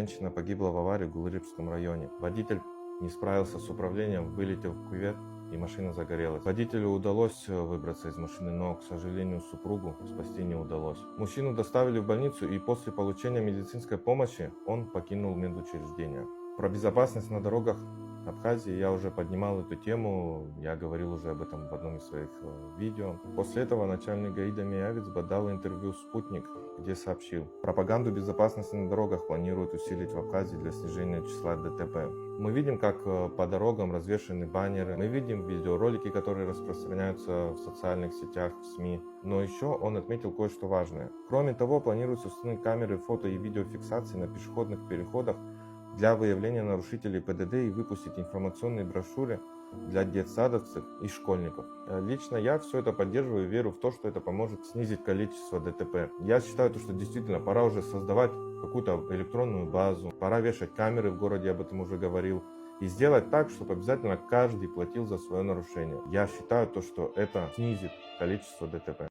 женщина погибла в аварии в Гулрипском районе. Водитель не справился с управлением, вылетел в кювет, и машина загорелась. Водителю удалось выбраться из машины, но, к сожалению, супругу спасти не удалось. Мужчину доставили в больницу, и после получения медицинской помощи он покинул медучреждение. Про безопасность на дорогах Абхазии я уже поднимал эту тему, я говорил уже об этом в одном из своих видео. После этого начальник ГАИ Миявицба дал интервью «Спутник», где сообщил: пропаганду безопасности на дорогах планируют усилить в Абхазии для снижения числа ДТП. Мы видим, как по дорогам развешаны баннеры, мы видим видеоролики, которые распространяются в социальных сетях, в СМИ. Но еще он отметил кое-что важное. Кроме того, планируется установить камеры фото и видеофиксации на пешеходных переходах для выявления нарушителей ПДД и выпустить информационные брошюры для детсадовцев и школьников. Лично я все это поддерживаю и верю в то, что это поможет снизить количество ДТП. Я считаю, что действительно пора уже создавать какую-то электронную базу, пора вешать камеры в городе, я об этом уже говорил, и сделать так, чтобы обязательно каждый платил за свое нарушение. Я считаю, что это снизит количество ДТП.